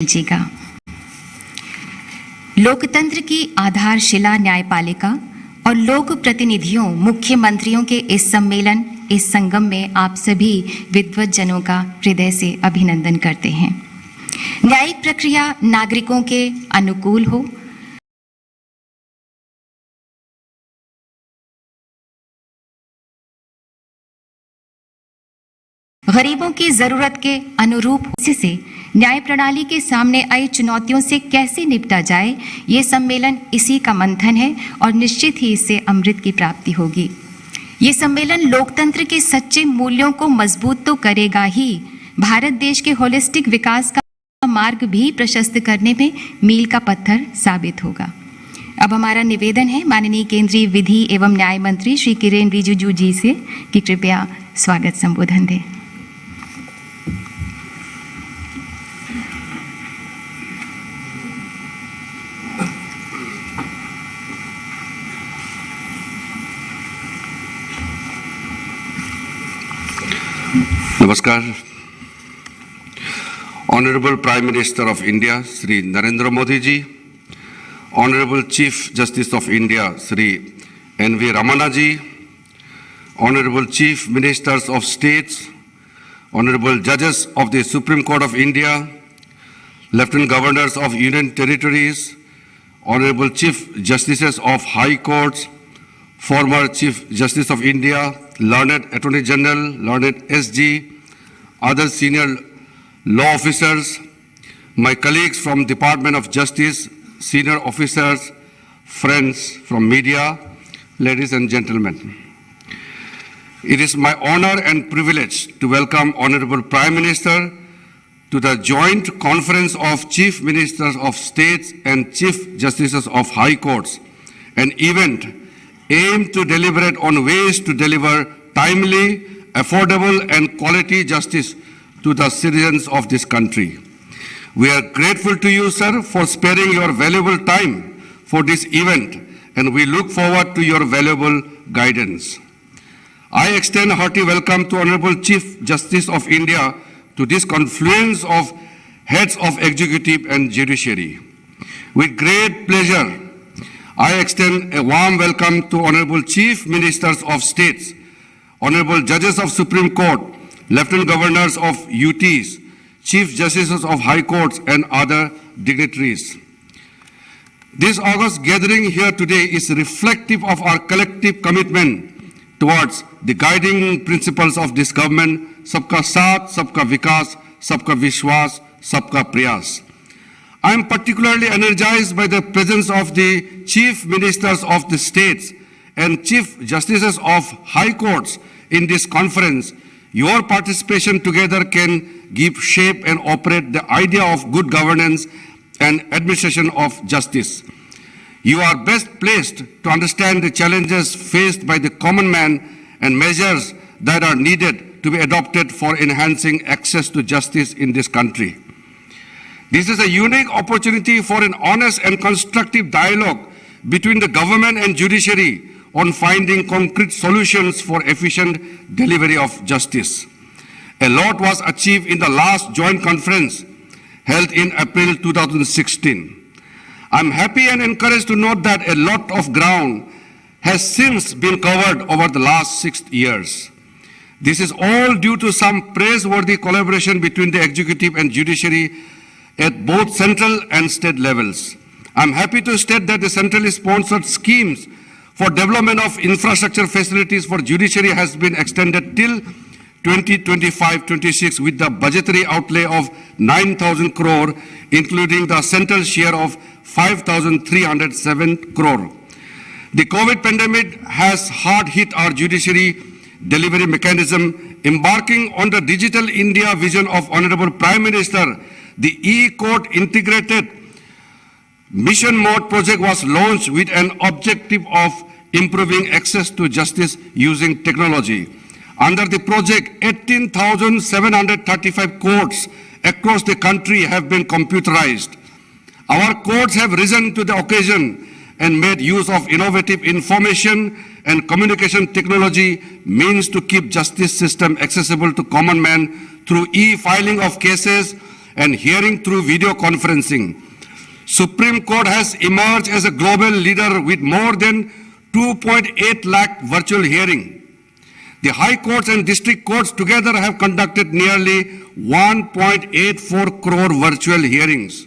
जीगा। लोकतंत्र की आधारशिला न्यायपालिका और लोक प्रतिनिधियों, मुख्यमंत्रियों के इस सम्मेलन, इस संगम में आप सभी विद्वत जनों का हृदय से अभिनंदन करते हैं। न्यायिक प्रक्रिया नागरिकों के अनुकूल हो, गरीबों की जरूरत के अनुरूप से न्याय प्रणाली के सामने आई चुनौतियों से कैसे निपटा जाए, ये सम्मेलन इसी का मंथन है और निश्चित ही इससे अमृत की प्राप्ति होगी। ये सम्मेलन लोकतंत्र के सच्चे मूल्यों को मजबूत तो करेगा ही, भारत देश के होलिस्टिक विकास का मार्ग भी प्रशस्त करने में मील का पत्थर साबित होगा। अब हमारा निवेदन है माननीय केंद्रीय विधि एवं न्याय मंत्री श्री किरेन रिजिजू जी से कि कृपया स्वागत संबोधन दें। Namaskar. Honorable Prime Minister of India, Shri Narendramodi ji, Honorable Chief Justice of India, Shri N.V. Ramana ji, Honorable Chief Ministers of States, Honorable Judges of the Supreme Court of India, Lieutenant Governors of Union Territories, Honorable Chief Justices of High Courts, former Chief Justice of India, learned Attorney General, learned SG, other senior law officers, my colleagues from Department of Justice, senior officers, friends from media, ladies and gentlemen. It is my honor and privilege to welcome Honorable Prime Minister to the joint conference of Chief Ministers of States and Chief Justices of High Courts, an event aimed to deliberate on ways to deliver timely, affordable and quality justice to the citizens of this country. We are grateful to you, sir, for sparing your valuable time for this event, and we look forward to your valuable guidance. I extend a hearty welcome to Honorable Chief Justice of India to this confluence of heads of executive and judiciary. With great pleasure, I extend a warm welcome to Honorable Chief Ministers of States, Honorable Judges of Supreme Court, Lieutenant Governors of UTs, Chief Justices of High Courts and other dignitaries. This august gathering here today is reflective of our collective commitment towards the guiding principles of this government, Sabka Saath, Sabka Vikas, Sabka Vishwas, Sabka Prayas. I am particularly energized by the presence of the Chief Ministers of the states and Chief Justices of High Courts in this conference. Your participation together can give shape and operate the idea of good governance and administration of justice. You are best placed to understand the challenges faced by the common man and measures that are needed to be adopted for enhancing access to justice in this country. This is a unique opportunity for an honest and constructive dialogue between the government and judiciary on finding concrete solutions for efficient delivery of justice. A lot was achieved in the last joint conference held in April 2016. I'm happy and encouraged to note that a lot of ground has since been covered over the last 6 years. This is all due to some praiseworthy collaboration between the executive and judiciary at both central and state levels. I'm happy to state that the centrally sponsored schemes for development of infrastructure facilities for judiciary has been extended till 2025-26 with the budgetary outlay of 9,000 crore, including the central share of 5,307 crore. The COVID pandemic has hard hit our judiciary delivery mechanism. Embarking on the Digital India vision of Honorable Prime Minister, the e-court integrated mission mode project was launched with an objective of improving access to justice using technology. Under the project, 18,735 courts across the country have been computerized. Our courts have risen to the occasion and made use of innovative information and communication technology means to keep justice system accessible to common man through e-filing of cases and hearing through video conferencing. Supreme Court has emerged as a global leader with more than 2.8 lakh virtual hearing. The High Courts and District Courts together have conducted nearly 1.84 crore virtual hearings.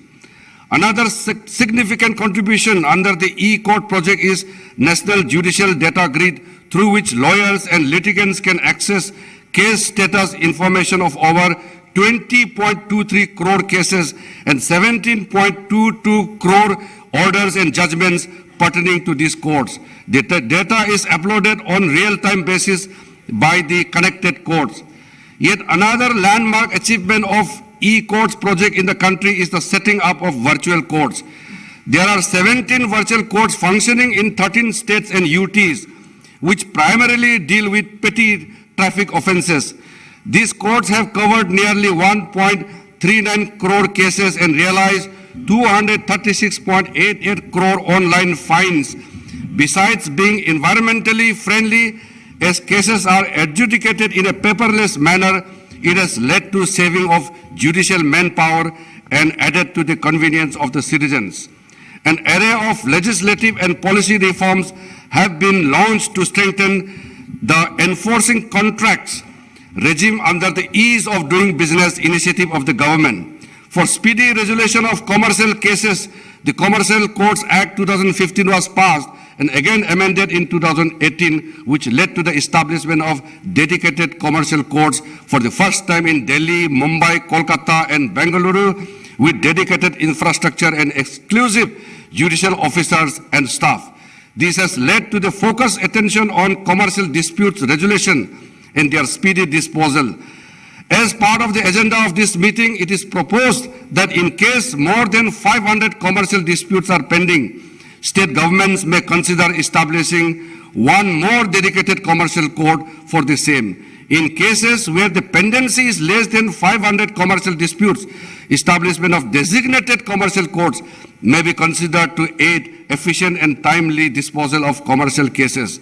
Another significant contribution under the e-court project is National Judicial Data Grid, through which lawyers and litigants can access case status information of over 20.23 crore cases and 17.22 crore orders and judgments pertaining to these courts. The data is uploaded on real-time basis by the connected courts. Yet another landmark achievement of e-courts project in the country is the setting up of virtual courts. There are 17 virtual courts functioning in 13 states and UTs, which primarily deal with petty traffic offenses. These courts have covered nearly 1.39 crore cases and realized 236.88 crore online fines. Besides being environmentally friendly, as cases are adjudicated in a paperless manner, it has led to saving of judicial manpower and added to the convenience of the citizens. An array of legislative and policy reforms have been launched to strengthen the enforcing contracts regime under the ease of doing business initiative of the government. For speedy resolution of commercial cases, the Commercial Courts Act 2015 was passed and again amended in 2018, which led to the establishment of dedicated commercial courts for the first time in Delhi, Mumbai, Kolkata, and Bengaluru, with dedicated infrastructure and exclusive judicial officers and staff. This has led to the focused attention on commercial disputes resolution and their speedy disposal. As part of the agenda of this meeting, it is proposed that in case more than 500 commercial disputes are pending, state governments may consider establishing one more dedicated commercial court for the same. In cases where the pendency is less than 500 commercial disputes, establishment of designated commercial courts may be considered to aid efficient and timely disposal of commercial cases.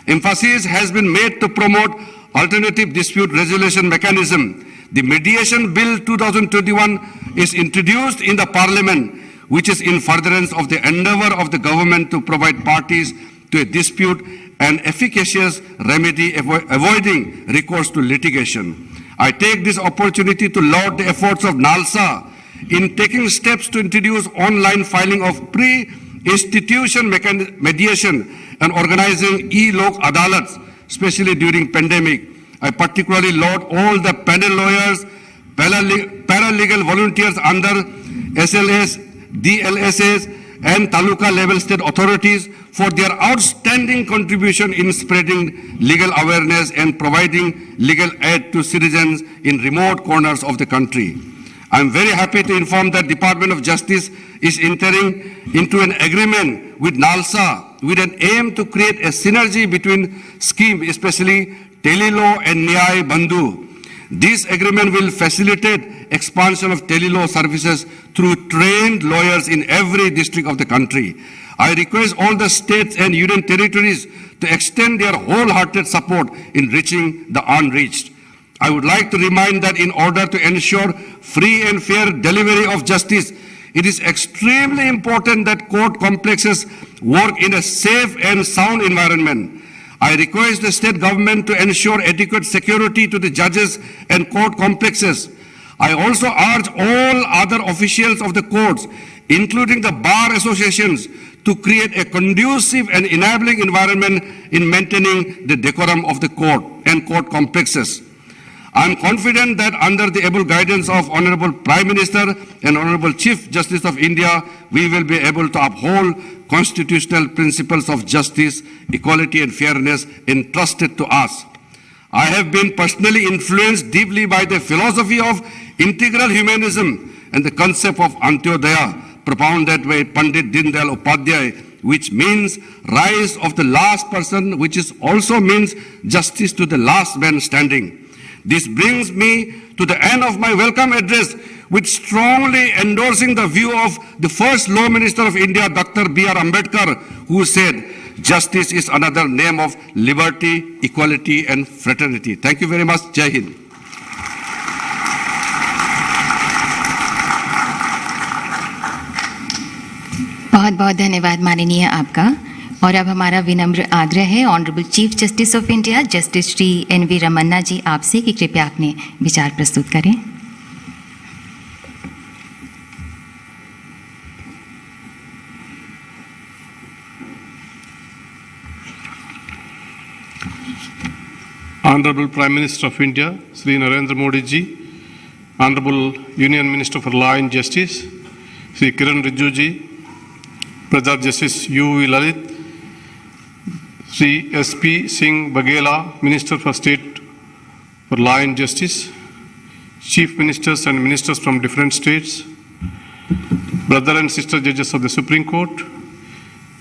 Emphasis has been made to promote alternative dispute resolution mechanism. The Mediation Bill 2021 is introduced in the Parliament, which is in furtherance of the endeavor of the government to provide parties to a dispute an efficacious remedy avoiding recourse to litigation. I take this opportunity to laud the efforts of NALSA in taking steps to introduce online filing of pre-institution mediation and organizing e-lok adalats, especially during pandemic. I particularly laud all the panel lawyers, paralegal volunteers under SLS, DLSS, and Taluka level state authorities for their outstanding contribution in spreading legal awareness and providing legal aid to citizens in remote corners of the country. I am very happy to inform that Department of Justice is entering into an agreement with NALSA with an aim to create a synergy between schemes, especially Telelaw and Nyay Bandhu. This agreement will facilitate expansion of telelaw services through trained lawyers in every district of the country. I request all the states and union territories to extend their wholehearted support in reaching the unreached. I would like to remind that in order to ensure free and fair delivery of justice, it is extremely important that court complexes work in a safe and sound environment. I request the state government to ensure adequate security to the judges and court complexes. I also urge all other officials of the courts, including the bar associations, to create a conducive and enabling environment in maintaining the decorum of the court and court complexes. I am confident that under the able guidance of Honorable Prime Minister and Honorable Chief Justice of India, we will be able to uphold constitutional principles of justice, equality and fairness entrusted to us. I have been personally influenced deeply by the philosophy of integral humanism and the concept of Antyodaya, propounded by Pandit Dindayal Upadhyay, which means rise of the last person, which is also means justice to the last man standing. This brings me to the end of my welcome address, with strongly endorsing the view of the first Law Minister of India, Dr. B.R. Ambedkar, who said, justice is another name of liberty, equality and fraternity. Thank you very much. Jai Hind. बहुत बहुत धन्यवाद माननीय आपका। और अब हमारा विनम्र आग्रह है honourable chief justice of India justice Shri NV Ramana ji आपसे कि कृपया अपने विचार प्रस्तुत करें। Honorable Prime Minister of India, Sri Narendramodi ji, Honorable Union Minister for Law and Justice, Sri Kiran Rijiju ji, Brother Justice U.V. Lalit, Sri S.P. Singh Baghela, Minister for State for Law and Justice, Chief Ministers and Ministers from different states, Brother and Sister Judges of the Supreme Court,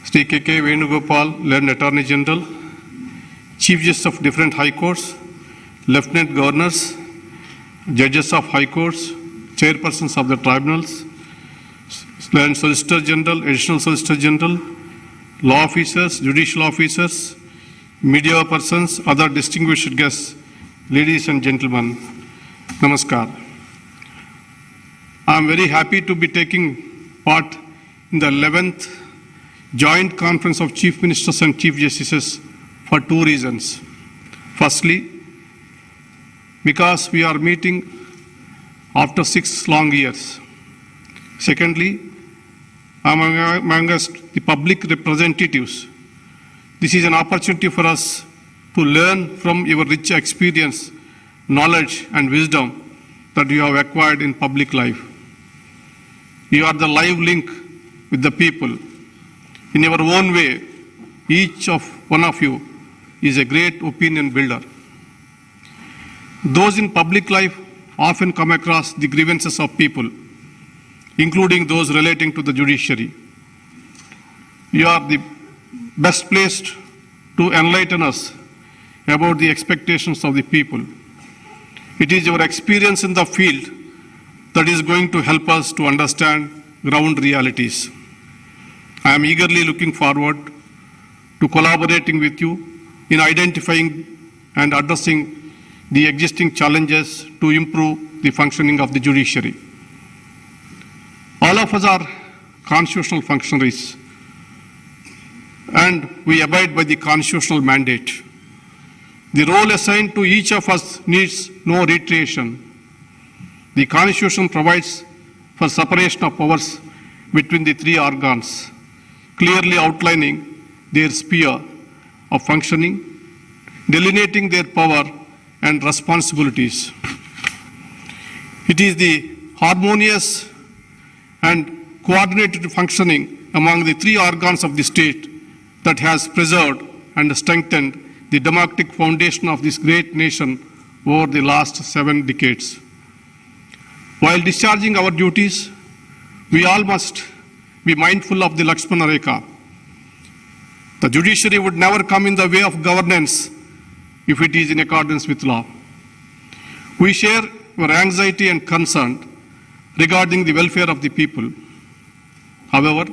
Sri K.K. Venugopal, Learned Attorney General, Chief Justice of different High Courts, Lieutenant Governors, Judges of High Courts, Chairpersons of the Tribunals, Learned Solicitor General, Additional Solicitor General, Law Officers, Judicial Officers, Media Persons, other distinguished guests, ladies and gentlemen, Namaskar. I am very happy to be taking part in the 11th Joint Conference of Chief Ministers and Chief Justices for two reasons. Firstly, because we are meeting after 6 long years. Secondly, amongst the public representatives, this is an opportunity for us to learn from your rich experience, knowledge and wisdom that you have acquired in public life. You are the live link with the people. In your own way, each one of you is a great opinion builder. Those in public life often come across the grievances of people, including those relating to the judiciary. You are the best placed to enlighten us about the expectations of the people. It is your experience in the field that is going to help us to understand ground realities. I am eagerly looking forward to collaborating with you in identifying and addressing the existing challenges to improve the functioning of the judiciary. All of us are constitutional functionaries, and we abide by the constitutional mandate. The role assigned to each of us needs no reiteration. The Constitution provides for separation of powers between the three organs, clearly outlining their sphere of functioning, delineating their power and responsibilities. It is the harmonious and coordinated functioning among the three organs of the state that has preserved and strengthened the democratic foundation of this great nation over the last 7 decades. While discharging our duties, we all must be mindful of the Lakshmana Rekha. The judiciary would never come in the way of governance if it is in accordance with law. We share your anxiety and concern regarding the welfare of the people. However,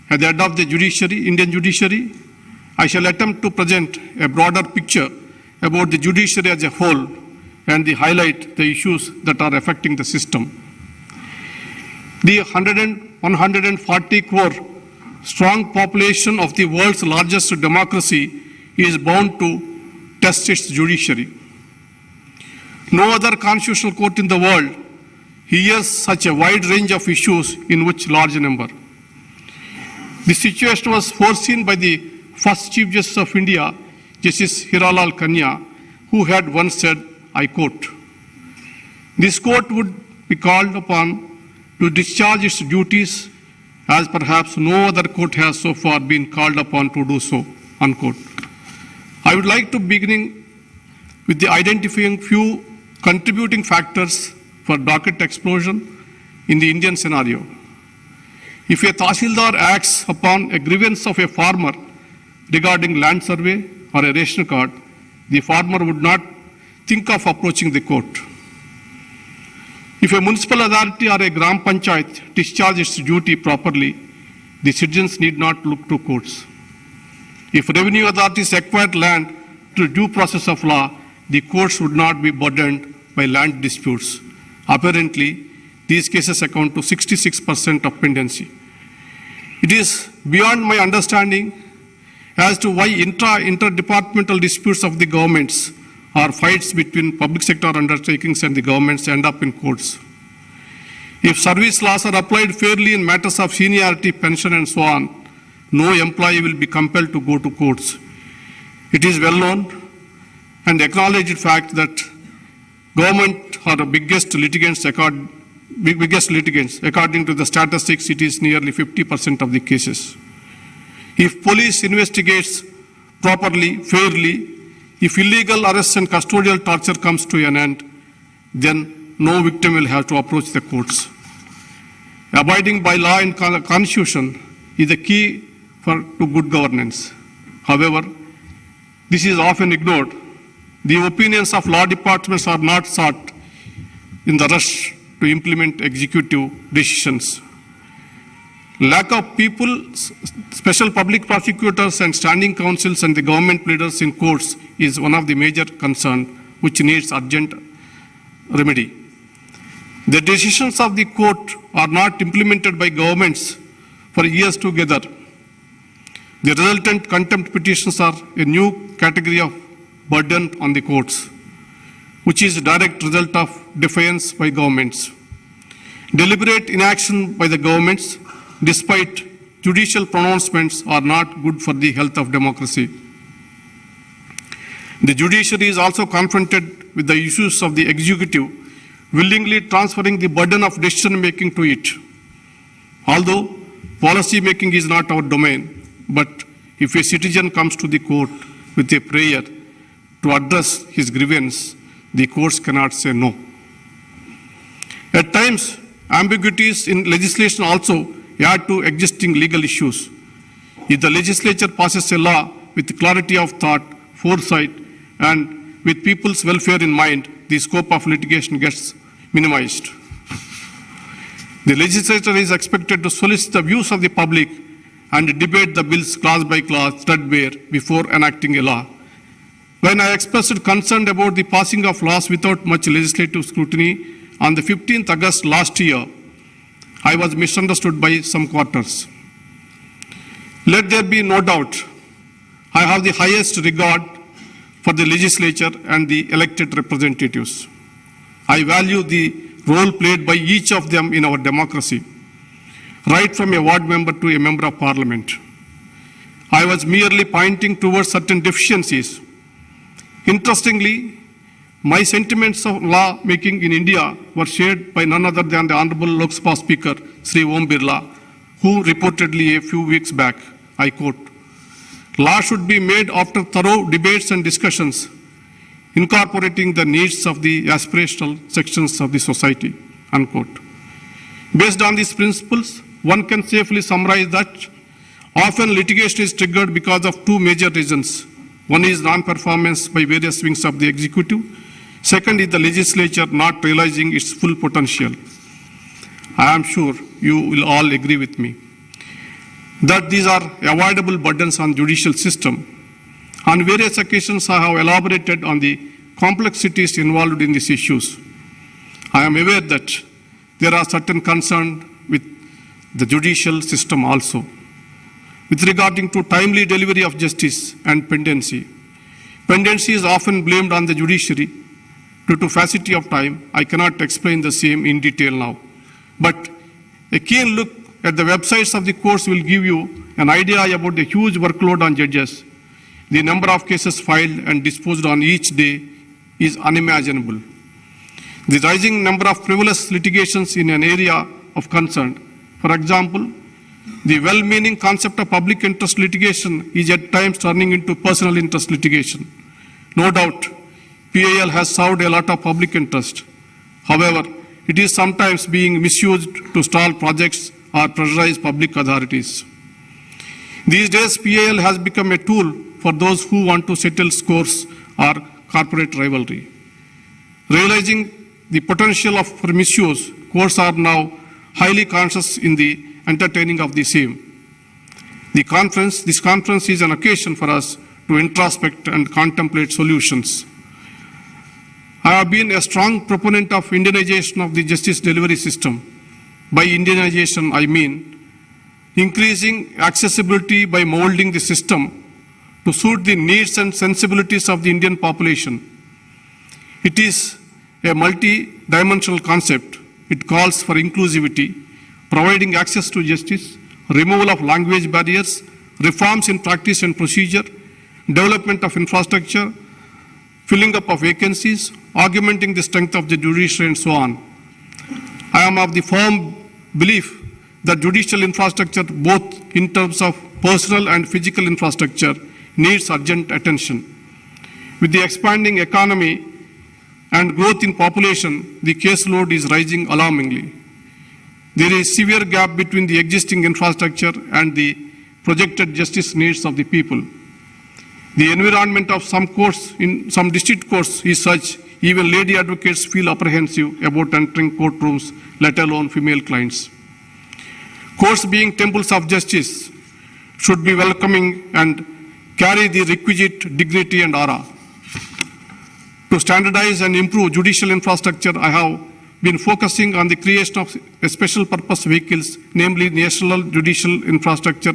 at the head of the judiciary, Indian judiciary, I shall attempt to present a broader picture about the judiciary as a whole and highlight the issues that are affecting the system. The 140 crore strong population of the world's largest democracy is bound to test its judiciary. No other constitutional court in the world hears such a wide range of issues in which large number. The situation was foreseen by the first Chief Justice of India, Justice Hiralal Kanya, who had once said, I quote, "This court would be called upon to discharge its duties as perhaps no other court has so far been called upon to do so," unquote. I would like to begin with the identifying few contributing factors for docket explosion in the Indian scenario. If a Tahsildar acts upon a grievance of a farmer regarding land survey or a ration card, the farmer would not think of approaching the court. If a municipal authority or a Gram Panchayat discharges its duty properly, the citizens need not look to courts. If revenue authorities acquired land through due process of law, the courts would not be burdened by land disputes. Apparently, these cases account to 66% of pendency. It is beyond my understanding as to why interdepartmental disputes of the governments or fights between public sector undertakings and the governments end up in courts. If service laws are applied fairly in matters of seniority, pension and so on, no employee will be compelled to go to courts. It is well known and acknowledged fact that government are the biggest litigants. According to the statistics, it is nearly 50% of the cases. If police investigates properly, fairly, if illegal arrests and custodial torture comes to an end, then no victim will have to approach the courts. Abiding by law and constitution is the key to good governance. However, this is often ignored. The opinions of law departments are not sought in the rush to implement executive decisions. Lack of people, special public prosecutors and standing counsels and the government leaders in courts is one of the major concerns which needs urgent remedy. The decisions of the court are not implemented by governments for years together. The resultant contempt petitions are a new category of burden on the courts, which is a direct result of defiance by governments. Deliberate inaction by the governments, despite judicial pronouncements, are not good for the health of democracy. The judiciary is also confronted with the issues of the executive, willingly transferring the burden of decision making to it. Although policy making is not our domain, but if a citizen comes to the court with a prayer to address his grievance, the courts cannot say no. At times, ambiguities in legislation also add to existing legal issues. If the legislature passes a law with clarity of thought, foresight, and with people's welfare in mind, the scope of litigation gets minimized. The legislature is expected to solicit the views of the public and debate the bills clause by clause, threadbare, before enacting a law. When I expressed concern about the passing of laws without much legislative scrutiny on the 15th August last year, I was misunderstood by some quarters. Let there be no doubt, I have the highest regard for the legislature and the elected representatives. I value the role played by each of them in our democracy, right from a ward member to a member of parliament. I was merely pointing towards certain deficiencies. Interestingly, my sentiments of law making in India were shared by none other than the Honorable Lok Sabha Speaker, Sri Om Birla, who reportedly a few weeks back, I quote, "Law should be made after thorough debates and discussions, incorporating the needs of the aspirational sections of the society," unquote. Based on these principles, one can safely summarize that often litigation is triggered because of two major reasons. One is non-performance by various wings of the executive. Second is the legislature not realizing its full potential. I am sure you will all agree with me that these are avoidable burdens on judicial system. On various occasions, I have elaborated on the complexities involved in these issues. I am aware that there are certain concerns with the judicial system also. With regarding to timely delivery of justice and pendency. Pendency is often blamed on the judiciary due to paucity of time. I cannot explain the same in detail now. But a keen look at the websites of the courts will give you an idea about the huge workload on judges. The number of cases filed and disposed on each day is unimaginable. The rising number of frivolous litigations in an area of concern. For example, the well-meaning concept of public interest litigation is at times turning into personal interest litigation. No doubt, PIL has served a lot of public interest. However, it is sometimes being misused to stall projects or pressurize public authorities. These days, PIL has become a tool for those who want to settle scores or corporate rivalry. Realizing the potential for misuse, courts are now highly conscious in the entertaining of the same. This conference is an occasion for us to introspect and contemplate solutions. I have been a strong proponent of Indianization of the justice delivery system. By Indianization, I mean increasing accessibility by molding the system to suit the needs and sensibilities of the Indian population. It is a multi-dimensional concept. It calls for inclusivity, providing access to justice, removal of language barriers, reforms in practice and procedure, development of infrastructure, filling up of vacancies, augmenting the strength of the judiciary, and so on. I am of the firm belief that judicial infrastructure, both in terms of personal and physical infrastructure, needs urgent attention. With the expanding economy and growth in population, the caseload is rising alarmingly. There is severe gap between the existing infrastructure and the projected justice needs of the people. The environment of some courts, in some district courts, is such even lady advocates feel apprehensive about entering courtrooms, let alone female clients. Courts, being temples of justice, should be welcoming and carry the requisite dignity and aura. To standardize and improve judicial infrastructure, I have been focusing on the creation of special purpose vehicles, namely National Judicial Infrastructure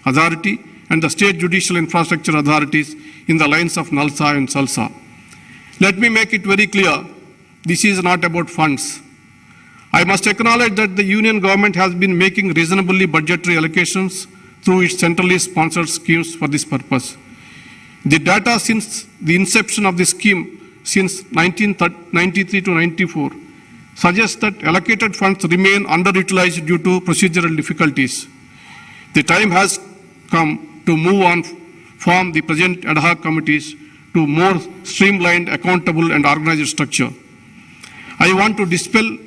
Authority and the State Judicial Infrastructure Authorities in the lines of NALSA and SALSA. Let me make it very clear, this is not about funds. I must acknowledge that the Union government has been making reasonably budgetary allocations through its centrally sponsored schemes for this purpose. The data since the inception of the scheme since 1993 to 94 suggests that allocated funds remain underutilized due to procedural difficulties. The time has come to move on from the present ad hoc committees to more streamlined, accountable, and organized structure. I want to dispel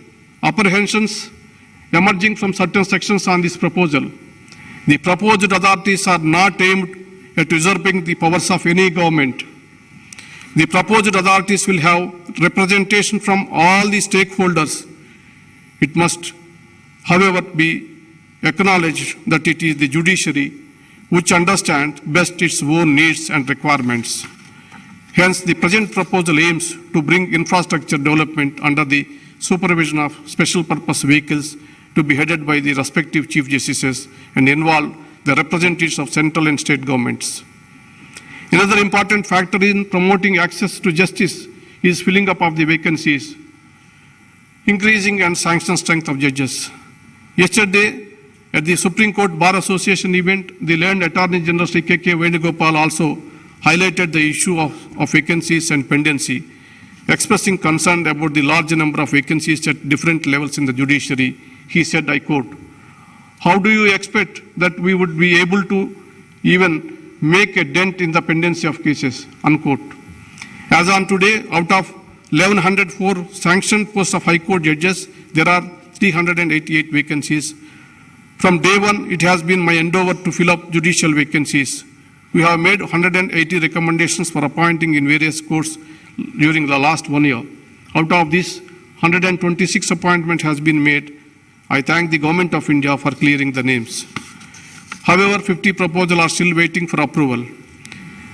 apprehensions emerging from certain sections on this proposal. The proposed authorities are not aimed at usurping the powers of any government. The proposed authorities will have representation from all the stakeholders. It must, however, be acknowledged that it is the judiciary which understands best its own needs and requirements. Hence, the present proposal aims to bring infrastructure development under the supervision of special purpose vehicles to be headed by the respective Chief Justices and involve the representatives of central and state governments. Another important factor in promoting access to justice is filling up of the vacancies, increasing and sanction strength of judges. Yesterday, at the Supreme Court Bar Association event, the learned Attorney General Sri K.K. Venugopal also highlighted the issue of vacancies and pendency, expressing concern about the large number of vacancies at different levels in the judiciary. He said, I quote, "How do you expect that we would be able to even make a dent in the pendency of cases?" Unquote. As on today, out of 1,104 sanctioned posts of High Court judges, there are 388 vacancies. From day one, it has been my endeavor to fill up judicial vacancies. We have made 180 recommendations for appointing in various courts during the last 1 year. Out of this, 126 appointments has been made. I thank the Government of India for clearing the names. However, 50 proposals are still waiting for approval.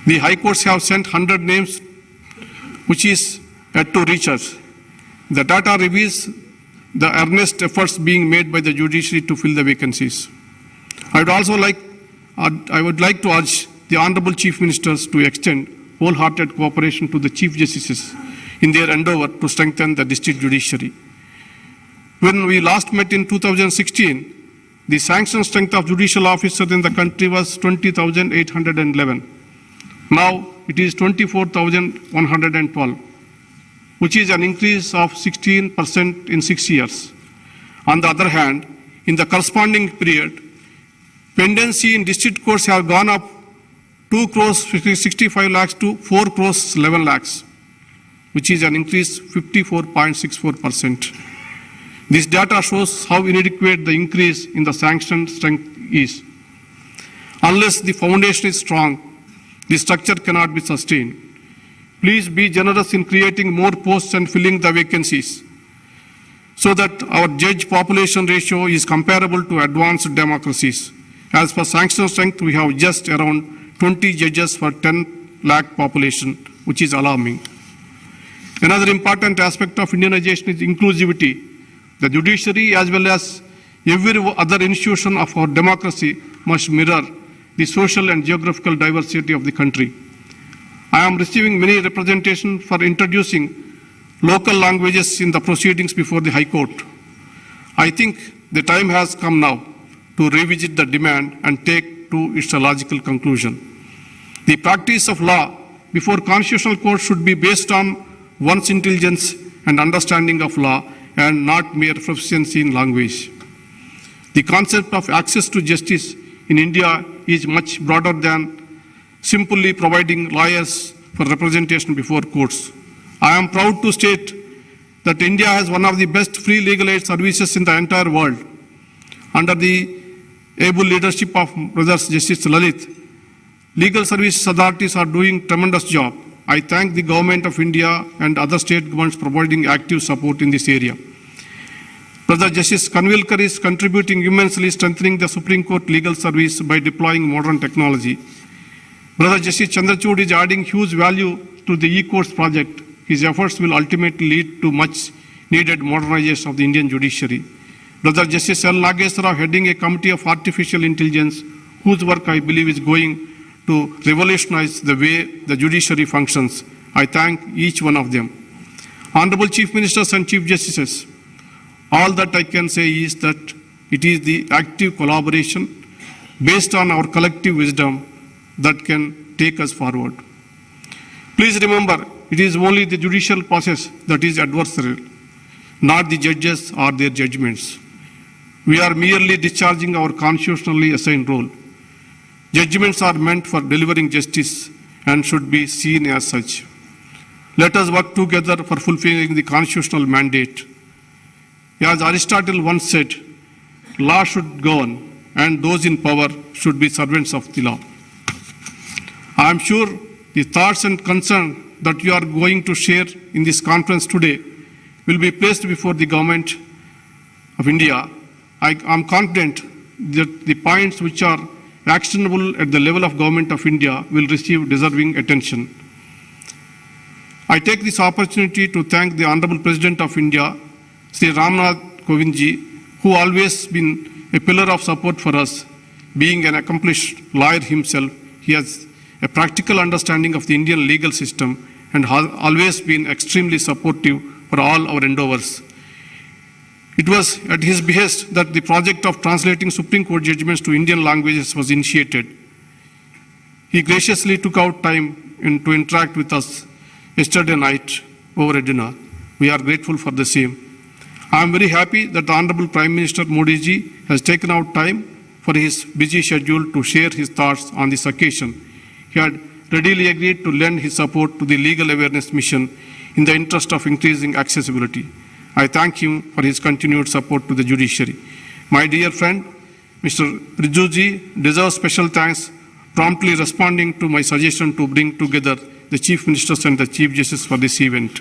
The High Courts have sent 100 names, which is yet to reach us. The data reveals the earnest efforts being made by the judiciary to fill the vacancies. I would like to urge the Honorable Chief Ministers to extend wholehearted cooperation to the Chief Justices in their endeavor to strengthen the district judiciary. When we last met in 2016, the sanction strength of judicial officers in the country was 20,811. Now it is 24,112, which is an increase of 16% in 6 years. On the other hand, in the corresponding period, pendency in district courts have gone up 2 crores 65 lakhs to 4 crores 11 lakhs, which is an increase 54.64%. This data shows how inadequate the increase in the sanction strength is. Unless the foundation is strong, the structure cannot be sustained. Please be generous in creating more posts and filling the vacancies so that our judge population ratio is comparable to advanced democracies. As for sanction strength, we have just around 20 judges for 10 lakh population, which is alarming. Another important aspect of Indianization is inclusivity. The judiciary as well as Every other institution of our democracy must mirror the social and geographical diversity of the country. I am receiving many representations for introducing local languages in the proceedings before the High Court. I think the time has come now to revisit the demand and take to its logical conclusion. The practice of law before constitutional court should be based on one's intelligence and understanding of law and not mere proficiency in language. The concept of access to justice in India is much broader than simply providing lawyers for representation before courts. I am proud to state that India has one of the best free legal aid services in the entire world. Under the able leadership of Brothers Justice Lalit, legal services authorities are doing tremendous job. I thank the Government of India and other state governments providing active support in this area. Brother Justice Kanvilkar is contributing immensely, strengthening the Supreme Court legal service by deploying modern technology. Brother Justice Chandrachud is adding huge value to the e-courts project. His efforts will ultimately lead to much needed modernization of the Indian judiciary. Brother Justice L. Nageswara heading a committee of artificial intelligence, whose work I believe is going to revolutionize the way the judiciary functions. I thank each one of them. Honorable Chief Ministers and Chief Justices, all that I can say is that it is the active collaboration based on our collective wisdom that can take us forward. Please remember, it is only the judicial process that is adversarial, not the judges or their judgments. We are merely discharging our constitutionally assigned role. Judgments are meant for delivering justice and should be seen as such. Let us work together for fulfilling the constitutional mandate. As Aristotle once said, law should govern and those in power should be servants of the law. I am sure the thoughts and concerns that you are going to share in this conference today will be placed before the Government of India. I am confident that the points which are actionable at the level of Government of India will receive deserving attention. I take this opportunity to thank the Honorable President of India, Sri Ramnath Kovindji, who always been a pillar of support for us. Being an accomplished lawyer himself, he has a practical understanding of the Indian legal system and has always been extremely supportive for all our endeavors. It was at his behest that the project of translating Supreme Court judgments to Indian languages was initiated. He graciously took out time to interact with us yesterday night over a dinner. We are grateful for the same. I am very happy that the Honorable Prime Minister Modi ji has taken out time for his busy schedule to share his thoughts on this occasion. He had readily agreed to lend his support to the legal awareness mission in the interest of increasing accessibility. I thank him for his continued support to the judiciary. My dear friend, Mr. Rijuji deserves special thanks, promptly responding to my suggestion to bring together the Chief Ministers and the Chief Justice for this event.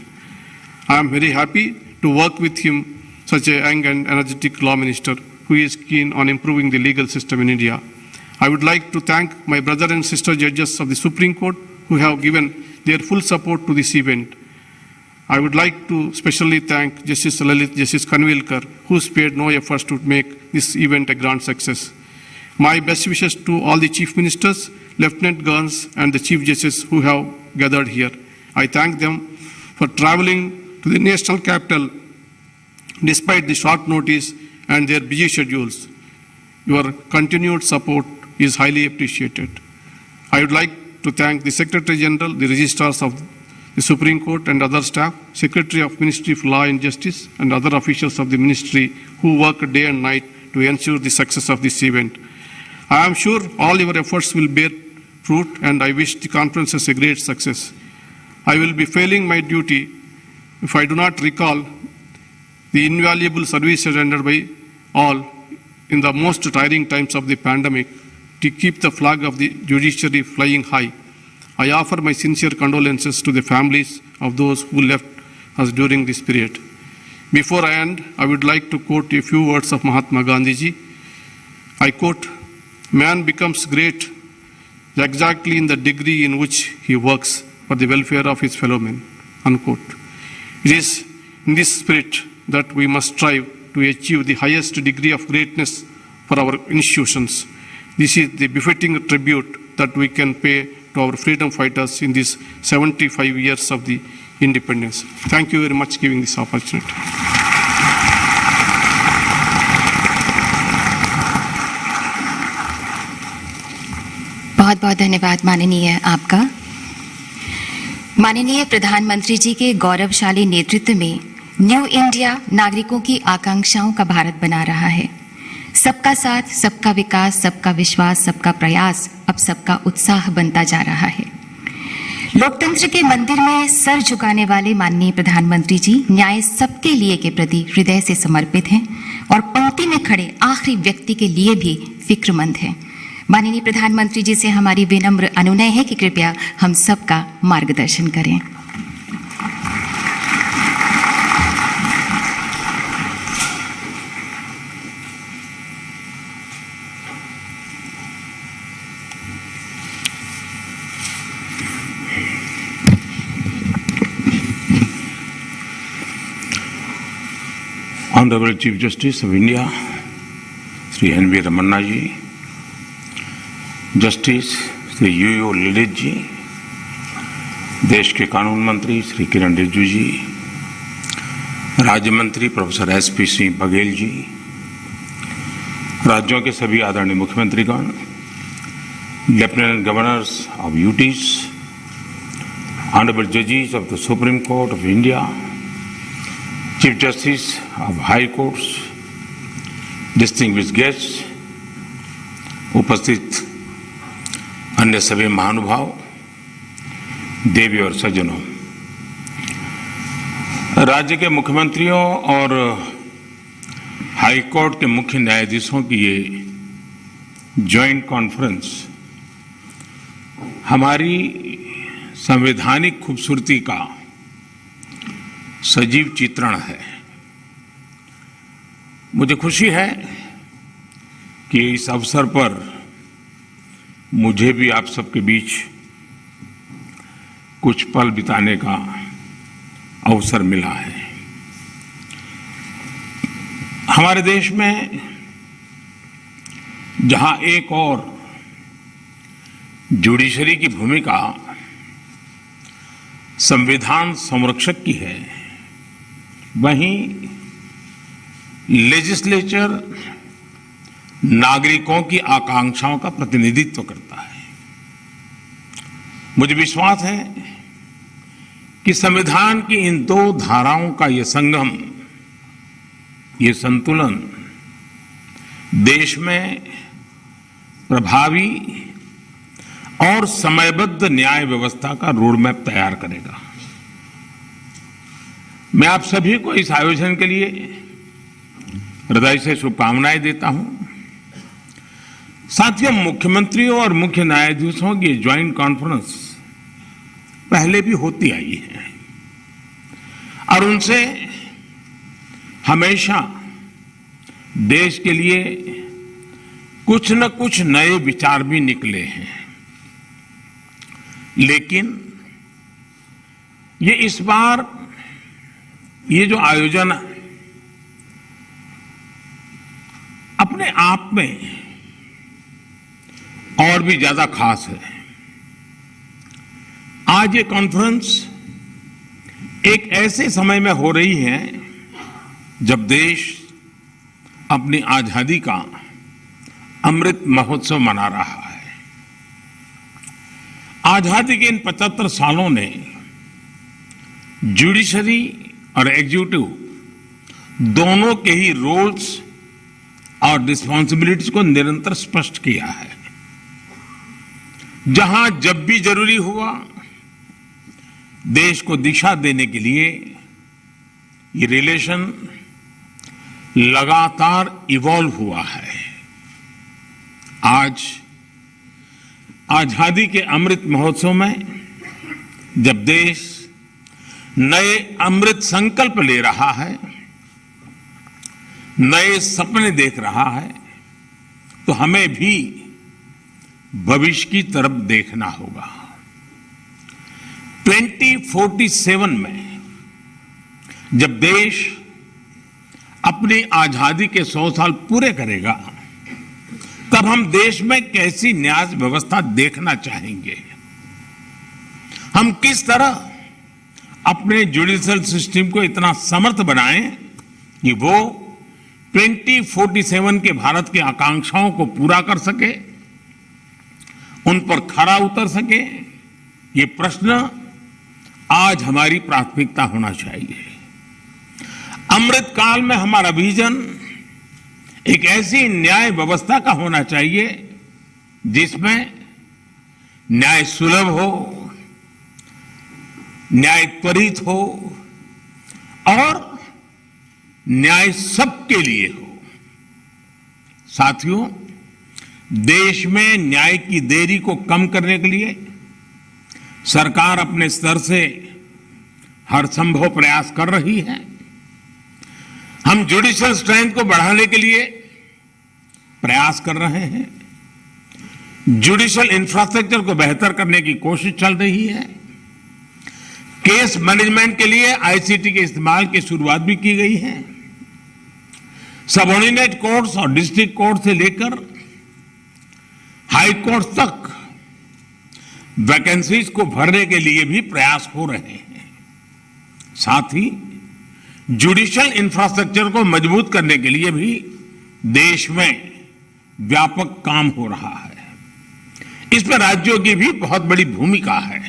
I am very happy to work with him, such a young and energetic law minister who is keen on improving the legal system in India. I would like to thank my brother and sister judges of the Supreme Court who have given their full support to this event. I would like to specially thank Justice Lalit, Justice Kanvilkar, who spared no efforts to make this event a grand success. My best wishes to all the Chief Ministers, Lieutenant Governors, and the Chief Justices who have gathered here. I thank them for traveling to the national capital despite the short notice and their busy schedules. Your continued support is highly appreciated. I would like to thank the Secretary General, the Registrars of the Supreme Court and other staff, Secretary of Ministry of Law and Justice, and other officials of the Ministry who work day and night to ensure the success of this event. I am sure all your efforts will bear fruit, and I wish the conference a great success. I will be failing my duty if I do not recall the invaluable services rendered by all in the most trying times of the pandemic to keep the flag of the judiciary flying high. I offer my sincere condolences to the families of those who left us during this period. Before I end, I would like to quote a few words of Mahatma Gandhi ji. I quote, "Man becomes great exactly in the degree in which he works for the welfare of his fellow men," unquote. It is in this spirit that we must strive to achieve the highest degree of greatness for our institutions. This is the befitting tribute that we can pay to our freedom fighters in these 75 years of the independence. Thank you very much for giving this opportunity. बहुत बहुत धन्यवाद माननीय आपका। माननीय प्रधानमंत्री जी के गौरवशाली नेतृत्व में न्यू इंडिया नागरिकों की आकांक्षाओं का भारत बना रहा है। सबका साथ, सबका विकास, सबका विश्वास, सबका प्रयास अब सबका उत्साह बनता जा रहा है। लोकतंत्र के मंदिर में सर झुकाने वाले माननीय प्रधानमंत्री जी न्याय सबके लिए के प्रति हृदय से समर्पित हैं और पंक्ति में खड़े आखिरी व्यक्ति के लिए भी फिक्रमंद हैं। माननीय प्रधानमंत्री जी से हमारी विनम्र अनुनय है कि कृपया हम सबका मार्गदर्शन करें। Honorable Chief Justice of India, Sri N.V. Ramana ji, justice Shri U Lalit ji, देश के कानून मंत्री श्री किरण रिजिजू जी, राज्य मंत्री प्रोफेसर S.P. सिंह बघेल जी, राज्यों के सभी आदरणीय मुख्यमंत्रीगण, lieutenant governors of UTs, honourable जजेस of the supreme court of India, chief justice of high courts, distinguished guests, उपस्थित अन्य सभी महानुभाव, देवी और सज्जनों, राज्य के मुख्यमंत्रियों और हाई कोर्ट के मुख्य न्यायाधीशों की ये जॉइंट कॉन्फ्रेंस हमारी संवैधानिक खूबसूरती का सजीव चित्रण है। मुझे खुशी है कि इस अवसर पर मुझे भी आप सबके बीच कुछ पल बिताने का अवसर मिला है। हमारे देश में जहां एक और जुडिशरी की भूमिका संविधान संरक्षक की है, वहीं लेजिस्लेचर नागरिकों की आकांक्षाओं का प्रतिनिधित्व करता है। मुझे विश्वास है कि संविधान की इन दो धाराओं का ये संगम, ये संतुलन देश में प्रभावी और समयबद्ध न्याय व्यवस्था का रोडमैप तैयार करेगा। मैं आप सभी को इस आयोजन के लिए हृदय से शुभकामनाएं देता हूं। साथियों, मुख्यमंत्रियों और मुख्य न्यायाधीशों की ज्वाइंट कॉन्फ्रेंस पहले भी होती आई है और उनसे हमेशा देश के लिए कुछ न कुछ नए विचार भी निकले हैं। लेकिन ये इस बार ये जो आयोजन अपने आप में और भी ज्यादा खास है। आज ये कॉन्फ्रेंस एक ऐसे समय में हो रही है जब देश अपनी आजादी का अमृत महोत्सव मना रहा है। आजादी के इन 75 सालों ने जुडिशरी और एग्जीक्यूटिव दोनों के ही रोल्स और रिस्पॉन्सिबिलिटीज को निरंतर स्पष्ट किया है। जहां जब भी जरूरी हुआ, देश को दिशा देने के लिए ये रिलेशन लगातार इवॉल्व हुआ है। आज आजादी के अमृत महोत्सव में जब देश नए अमृत संकल्प ले रहा है, नए सपने देख रहा है, तो हमें भी भविष्य की तरफ देखना होगा। 2047 में जब देश अपनी आजादी के 100 साल पूरे करेगा, तब हम देश में कैसी न्याय व्यवस्था देखना चाहेंगे। हम किस तरह अपने जुडिशियल सिस्टम को इतना समर्थ बनाएं कि वो 2047 के भारत की आकांक्षाओं को पूरा कर सके, उन पर खरा उतर सके। ये प्रश्न आज हमारी प्राथमिकता होना चाहिए। अमृत काल में हमारा विजन एक ऐसी न्याय व्यवस्था का होना चाहिए जिसमें न्याय सुलभ हो, न्याय त्वरित हो और न्याय सबके लिए हो। साथियों, देश में न्याय की देरी को कम करने के लिए सरकार अपने स्तर से हर संभव प्रयास कर रही है। हम जुडिशियल स्ट्रेंथ को बढ़ाने के लिए प्रयास कर रहे हैं। जुडिशियल इंफ्रास्ट्रक्चर को बेहतर करने की कोशिश चल रही है। केस मैनेजमेंट के लिए आईसीटी के इस्तेमाल की शुरुआत भी की गई है। सबऑर्डिनेट कोर्ट्स और डिस्ट्रिक्ट कोर्ट से लेकर हाई कोर्ट तक वैकेंसीज को भरने के लिए भी प्रयास हो रहे हैं। साथ ही जुडिशियल इंफ्रास्ट्रक्चर को मजबूत करने के लिए भी देश में व्यापक काम हो रहा है। इसमें राज्यों की भी बहुत बड़ी भूमिका है।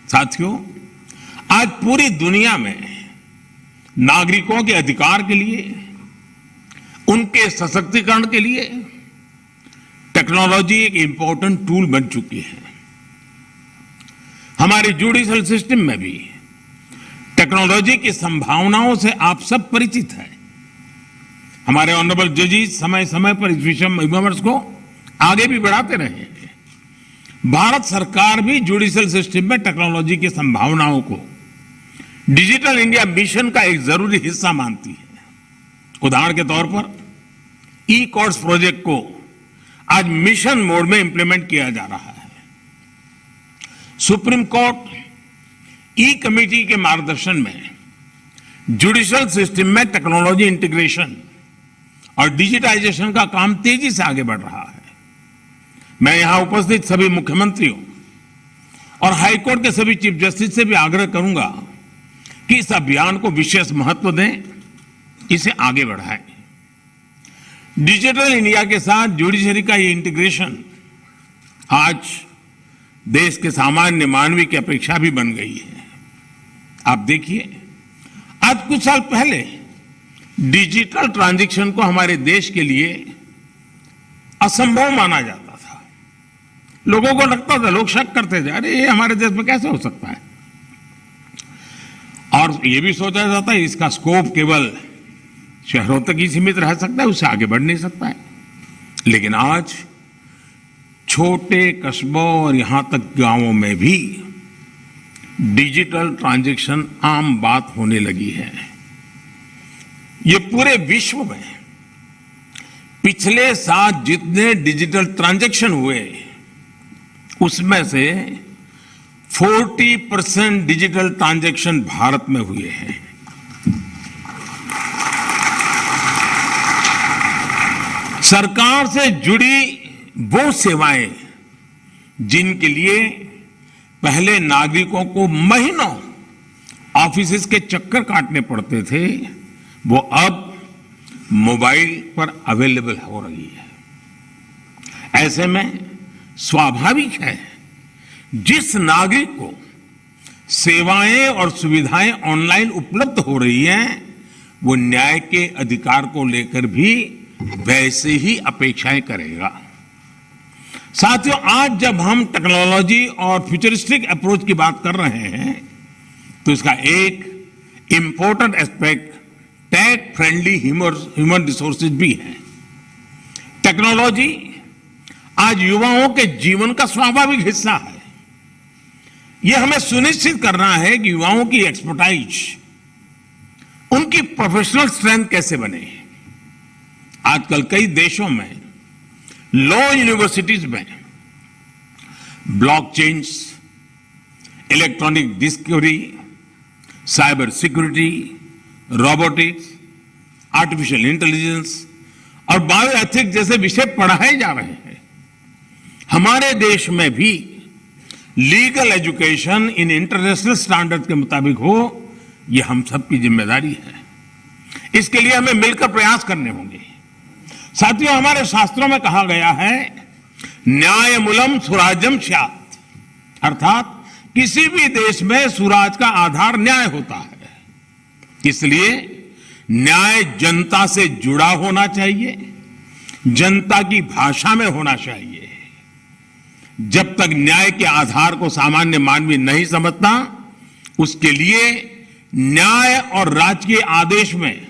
साथियों, आज पूरी दुनिया में नागरिकों के अधिकार के लिए, उनके सशक्तिकरण के लिए टेक्नोलॉजी एक इंपॉर्टेंट टूल बन चुकी है। हमारे जुडिशियल सिस्टम में भी टेक्नोलॉजी की संभावनाओं से आप सब परिचित हैं। हमारे ऑनरेबल जजेस समय समय पर इस विषय विमर्श को आगे भी बढ़ाते रहे हैं। भारत सरकार भी जुडिशियल सिस्टम में टेक्नोलॉजी की संभावनाओं को डिजिटल इंडिया मिशन का एक जरूरी हिस्सा मानती है। उदाहरण के तौर पर ई कोर्ट्स प्रोजेक्ट को आज मिशन मोड में इंप्लीमेंट किया जा रहा है। सुप्रीम कोर्ट ई कमेटी के मार्गदर्शन में जुडिशियल सिस्टम में टेक्नोलॉजी इंटीग्रेशन और डिजिटाइजेशन का काम तेजी से आगे बढ़ रहा है। मैं यहां उपस्थित सभी मुख्यमंत्रियों और हाईकोर्ट के सभी चीफ जस्टिस से भी आग्रह करूंगा कि इस अभियान को विशेष महत्व दें, इसे आगे बढ़ाएं। डिजिटल इंडिया के साथ जुडिशरी का ये इंटीग्रेशन आज देश के सामान्य मानवी की अपेक्षा भी बन गई है। आप देखिए, आज कुछ साल पहले डिजिटल ट्रांजैक्शन को हमारे देश के लिए असंभव माना जाता था। लोगों को लगता था, लोग शक करते थे, अरे ये हमारे देश में कैसे हो सकता है। और ये भी सोचा जाता है इसका स्कोप केवल शहरों तक ही सीमित रह सकता है, उससे आगे बढ़ नहीं सकता है। लेकिन आज छोटे कस्बों और यहां तक गांवों में भी डिजिटल ट्रांजैक्शन आम बात होने लगी है। ये पूरे विश्व में पिछले साल जितने डिजिटल ट्रांजैक्शन हुए उसमें से 40% डिजिटल ट्रांजैक्शन भारत में हुए हैं। सरकार से जुड़ी वो सेवाएं जिनके लिए पहले नागरिकों को महीनों ऑफिस के चक्कर काटने पड़ते थे, वो अब मोबाइल पर अवेलेबल हो रही है। ऐसे में स्वाभाविक है जिस नागरिक को सेवाएं और सुविधाएं ऑनलाइन उपलब्ध हो रही हैं, वो न्याय के अधिकार को लेकर भी वैसे ही अपेक्षाएं करेगा। साथियों, आज जब हम टेक्नोलॉजी और फ्यूचरिस्टिक अप्रोच की बात कर रहे हैं तो इसका एक important aspect tech friendly human resources भी है। टेक्नोलॉजी आज युवाओं के जीवन का स्वाभाविक हिस्सा है। यह हमें सुनिश्चित करना है कि युवाओं की एक्सपर्टाइज, उनकी प्रोफेशनल स्ट्रेंथ कैसे बने। आजकल कई देशों में लॉ यूनिवर्सिटीज में blockchain, electronic discovery, cyber security, robotics artificial intelligence और बायोएथिक्स जैसे विषय पढ़ाए जा रहे हैं। हमारे देश में भी legal education in international standard के मुताबिक हो, ये हम सबकी जिम्मेदारी है। इसके लिए हमें मिलकर प्रयास करने होंगे। साथियों, हमारे शास्त्रों में कहा गया है न्यायमूलम सुराज्यम स्यात्, अर्थात किसी भी देश में सुराज का आधार न्याय होता है। इसलिए न्याय जनता से जुड़ा होना चाहिए, जनता की भाषा में होना चाहिए। जब तक न्याय के आधार को सामान्य मानवी नहीं समझता, उसके लिए न्याय और राजकीय आदेश में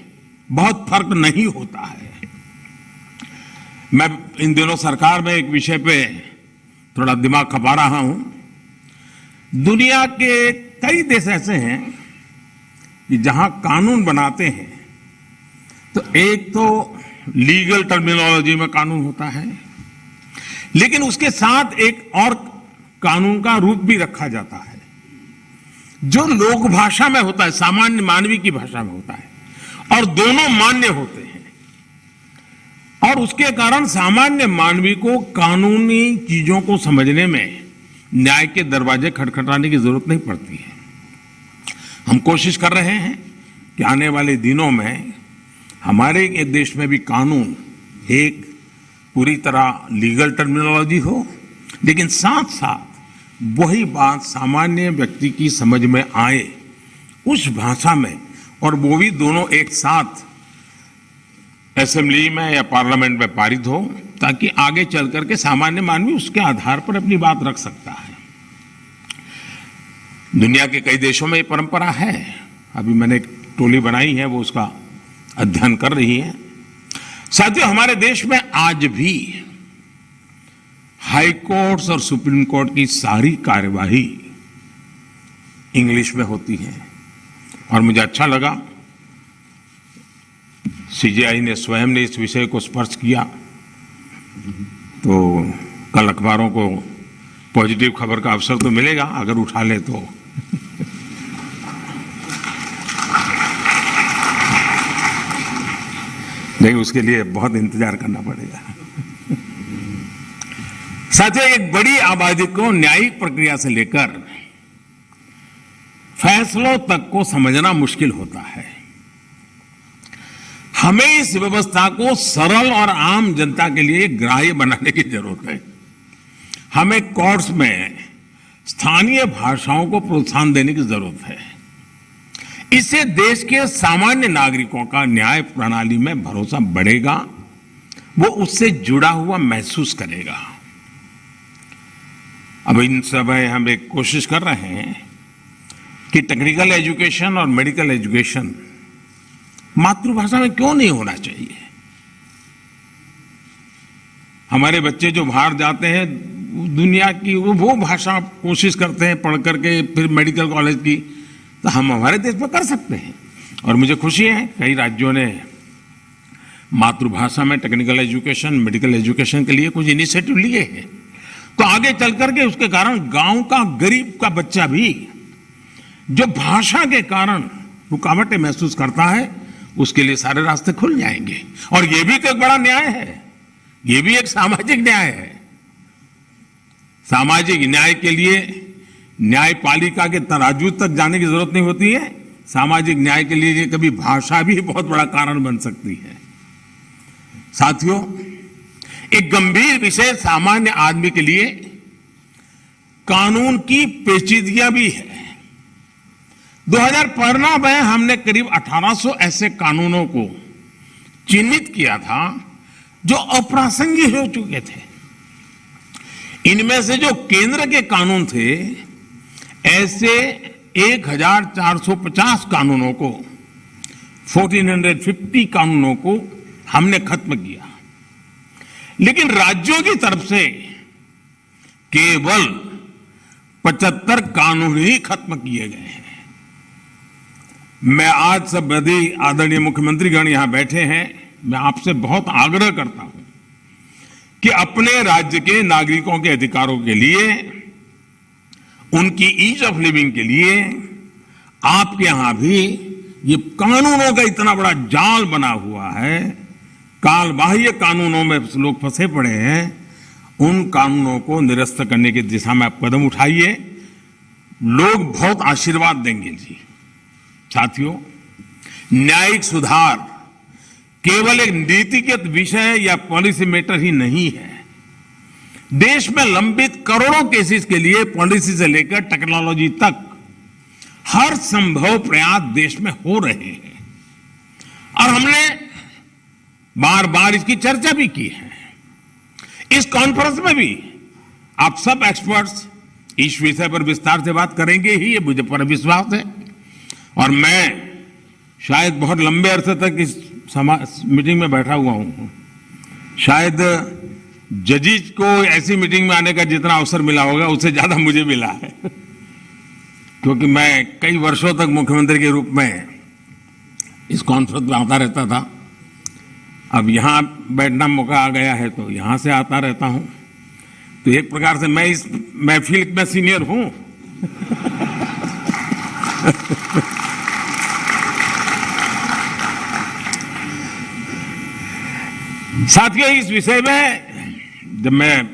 बहुत फर्क नहीं होता है। मैं इन दिनों सरकार में एक विषय पे थोड़ा दिमाग खपा रहा हूं। दुनिया के कई देश ऐसे हैं कि जहां कानून बनाते हैं तो एक तो लीगल टर्मिनोलॉजी में कानून होता है, लेकिन उसके साथ एक और कानून का रूप भी रखा जाता है जो लोक भाषा में होता है, सामान्य मानवी की भाषा में होता है, और दोनों मान्य होते हैं। और उसके कारण सामान्य मानवी को कानूनी चीजों को समझने में न्याय के दरवाजे खटखटाने की जरूरत नहीं पड़ती है। हम कोशिश कर रहे हैं कि आने वाले दिनों में हमारे देश में भी कानून एक पूरी तरह लीगल टर्मिनोलॉजी हो, लेकिन साथ साथ वही बात सामान्य व्यक्ति की समझ में आए उस भाषा में, और वो भी दोनों एक साथ असेंबली में या पार्लियामेंट में पारित हो, ताकि आगे चल करके सामान्य मानवी उसके आधार पर अपनी बात रख सकता है। दुनिया के कई देशों में ये परंपरा है। अभी मैंने एक टोली बनाई है, वो उसका अध्ययन कर रही है। साथियों, हमारे देश में आज भी हाई कोर्ट्स और सुप्रीम कोर्ट की सारी कार्यवाही इंग्लिश में होती है, और मुझे अच्छा लगा सीजेआई ने स्वयं ने इस विषय को स्पर्श किया। तो कल अखबारों को पॉजिटिव खबर का अवसर तो मिलेगा अगर उठा ले तो। नहीं, उसके लिए बहुत इंतजार करना पड़ेगा। साथियों, एक बड़ी आबादी को न्यायिक प्रक्रिया से लेकर फैसलों तक को समझना मुश्किल होता है। हमें इस व्यवस्था को सरल और आम जनता के लिए ग्राह्य बनाने की जरूरत है। हमें कोर्ट्स में स्थानीय भाषाओं को प्रोत्साहन देने की जरूरत है। इससे देश के सामान्य नागरिकों का न्याय प्रणाली में भरोसा बढ़ेगा, वो उससे जुड़ा हुआ महसूस करेगा। अब इन समय हम एक कोशिश कर रहे हैं कि टेक्निकल एजुकेशन और मेडिकल एजुकेशन मातृभाषा में क्यों नहीं होना चाहिए। हमारे बच्चे जो बाहर जाते हैं दुनिया की वो भाषा कोशिश करते हैं पढ़ करके फिर मेडिकल कॉलेज की, तो हम हमारे देश में कर सकते हैं। और मुझे खुशी है कई राज्यों ने मातृभाषा में टेक्निकल एजुकेशन, मेडिकल एजुकेशन के लिए कुछ इनिशिएटिव लिए हैं। तो आगे चल करके उसके कारण गांव का गरीब का बच्चा भी जो भाषा के कारण रुकावटें महसूस करता है, उसके लिए सारे रास्ते खुल जाएंगे। और ये भी तो एक बड़ा न्याय है, ये भी एक सामाजिक न्याय है। सामाजिक न्याय के लिए न्यायपालिका के तराजू तक जाने की जरूरत नहीं होती है। सामाजिक न्याय के लिए कभी भाषा भी बहुत बड़ा कारण बन सकती है। साथियों, एक गंभीर विषय सामान्य आदमी के लिए कानून की पेचीदगियां भी है। 2015 में हमने करीब 1800 ऐसे कानूनों को चिन्हित किया था जो अप्रासंगिक हो चुके थे। इनमें से जो केंद्र के कानून थे, ऐसे 1450 कानूनों को, 1450 कानूनों को हमने खत्म किया। लेकिन राज्यों की तरफ से केवल 75 कानून ही खत्म किए गए हैं। मैं आज सब यदि आदरणीय मुख्यमंत्रीगण यहां बैठे हैं, मैं आपसे बहुत आग्रह करता हूं कि अपने राज्य के नागरिकों के अधिकारों के लिए, उनकी ईज ऑफ लिविंग के लिए आपके यहां भी ये कानूनों का इतना बड़ा जाल बना हुआ है, काल बाह्य कानूनों में लोग फंसे पड़े हैं, उन कानूनों को निरस्त करने की दिशा में आप कदम उठाइए, लोग बहुत आशीर्वाद देंगे जी। साथियों, न्यायिक सुधार केवल एक नीतिगत विषय या पॉलिसी मैटर ही नहीं है। देश में लंबित करोड़ों केसेस के लिए पॉलिसी से लेकर टेक्नोलॉजी तक हर संभव प्रयास देश में हो रहे हैं और हमने बार बार इसकी चर्चा भी की है। इस कॉन्फ्रेंस में भी आप सब एक्सपर्ट्स इस विषय पर विस्तार से बात करेंगे ही, ये मुझे पूरा विश्वास है। और मैं शायद बहुत लंबे अरसे तक इस मीटिंग में बैठा हुआ हूं, शायद जजेस को ऐसी मीटिंग में आने का जितना अवसर मिला होगा उससे ज्यादा मुझे मिला है, क्योंकि मैं कई वर्षों तक मुख्यमंत्री के रूप में इस कॉन्फ्रेंस में आता रहता था। अब यहां बैठना मौका आ गया है तो यहां से आता रहता हूं, तो एक प्रकार से मैं इस महफिल में सीनियर हूं। साथियों, इस विषय में जब मैं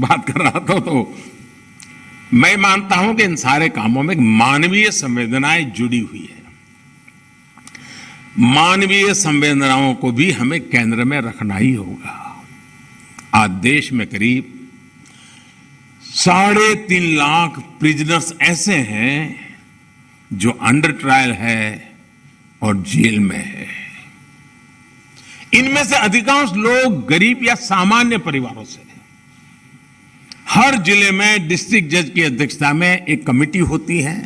बात कर रहा था तो मैं मानता हूं कि इन सारे कामों में मानवीय संवेदनाएं जुड़ी हुई है। मानवीय संवेदनाओं को भी हमें केंद्र में रखना ही होगा। आज देश में करीब 3.5 लाख प्रिजनर्स ऐसे हैं जो अंडर ट्रायल है और जेल में है। इनमें से अधिकांश लोग गरीब या सामान्य परिवारों से हैं। हर जिले में डिस्ट्रिक्ट जज की अध्यक्षता में एक कमेटी होती है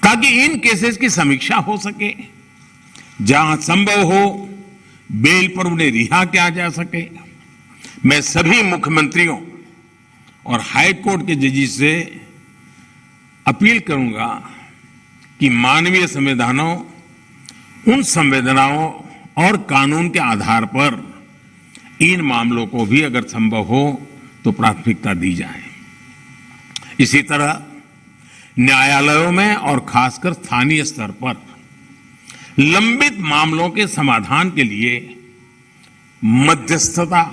ताकि इन केसेस की समीक्षा हो सके, जहां संभव हो बेल पर उन्हें रिहा किया जा सके। मैं सभी मुख्यमंत्रियों और हाई कोर्ट के जजेस से अपील करूंगा कि मानवीय संवेदनाओं, उन संवेदनाओं और कानून के आधार पर इन मामलों को भी अगर संभव हो तो प्राथमिकता दी जाए। इसी तरह न्यायालयों में और खासकर स्थानीय स्तर पर लंबित मामलों के समाधान के लिए मध्यस्थता,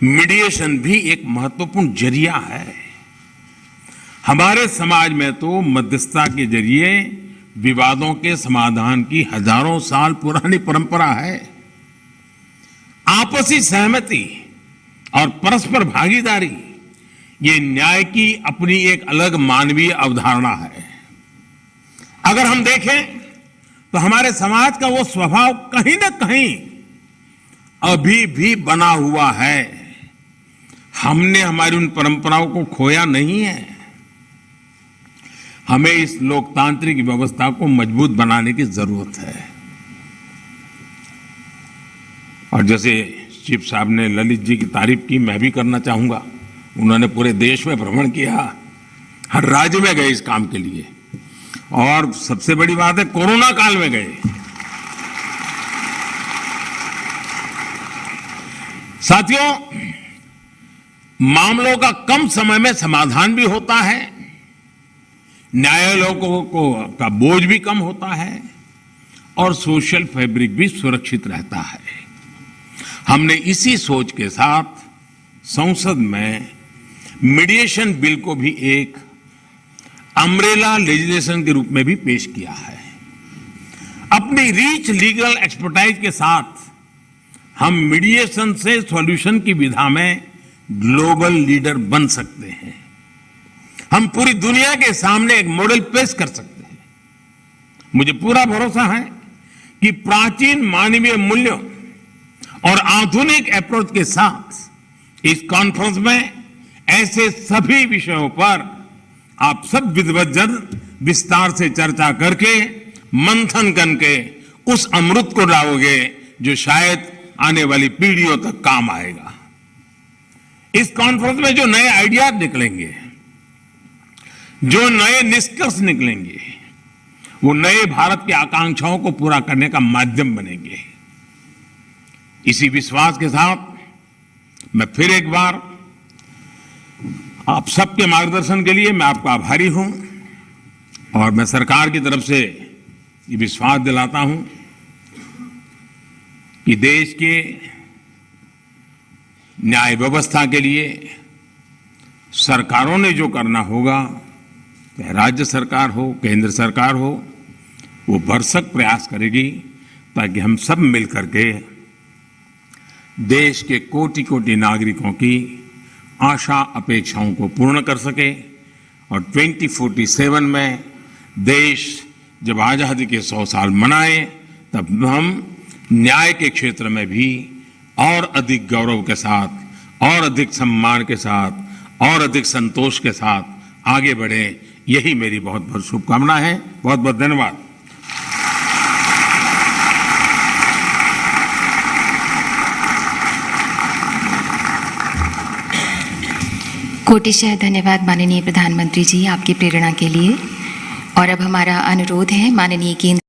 मीडिएशन भी एक महत्वपूर्ण जरिया है। हमारे समाज में तो मध्यस्थता के जरिए विवादों के समाधान की हजारों साल पुरानी परंपरा है। आपसी सहमति और परस्पर भागीदारी, ये न्याय की अपनी एक अलग मानवीय अवधारणा है। अगर हम देखें तो हमारे समाज का वो स्वभाव कहीं ना कहीं अभी भी बना हुआ है। हमने हमारी उन परंपराओं को खोया नहीं है। हमें इस लोकतांत्रिक व्यवस्था को मजबूत बनाने की जरूरत है। और जैसे चीफ साहब ने ललित जी की तारीफ की, मैं भी करना चाहूंगा। उन्होंने पूरे देश में भ्रमण किया, हर राज्य में गए इस काम के लिए, और सबसे बड़ी बात है कोरोना काल में गए। साथियों, मामलों का कम समय में समाधान भी होता है, न्यायालयों का बोझ भी कम होता है और सोशल फैब्रिक भी सुरक्षित रहता है। हमने इसी सोच के साथ संसद में मीडिएशन बिल को भी एक अम्ब्रेला लेजिस्लेशन के रूप में भी पेश किया है। अपनी रीच लीगल एक्सपर्टाइज के साथ हम मीडिएशन से सॉल्यूशन की विधा में ग्लोबल लीडर बन सकते हैं। हम पूरी दुनिया के सामने एक मॉडल पेश कर सकते हैं। मुझे पूरा भरोसा है कि प्राचीन मानवीय मूल्यों और आधुनिक अप्रोच के साथ इस कॉन्फ्रेंस में ऐसे सभी विषयों पर आप सब विद्वज्जन विस्तार से चर्चा करके, मंथन करके उस अमृत को लाओगे जो शायद आने वाली पीढ़ियों तक काम आएगा। इस कॉन्फ्रेंस में जो नए आइडियाज निकलेंगे, जो नए निष्कर्ष निकलेंगे, वो नए भारत की आकांक्षाओं को पूरा करने का माध्यम बनेंगे। इसी विश्वास के साथ मैं फिर एक बार आप सबके मार्गदर्शन के लिए मैं आपका आभारी हूं, और मैं सरकार की तरफ से ये विश्वास दिलाता हूं कि देश के न्याय व्यवस्था के लिए सरकारों ने जो करना होगा, चाहे राज्य सरकार हो, केंद्र सरकार हो, वो भरसक प्रयास करेगी ताकि हम सब मिलकर के देश के कोटि कोटि नागरिकों की आशा अपेक्षाओं को पूर्ण कर सके और 2047 में देश जब आज़ादी के 100 साल मनाए तब हम न्याय के क्षेत्र में भी और अधिक गौरव के साथ, और अधिक सम्मान के साथ, और अधिक संतोष के साथ आगे बढ़े। यही मेरी बहुत बहुत शुभकामना है। बहुत बहुत धन्यवाद। कोटिशः धन्यवाद माननीय प्रधानमंत्री जी आपकी प्रेरणा के लिए। और अब हमारा अनुरोध है माननीय केंद्र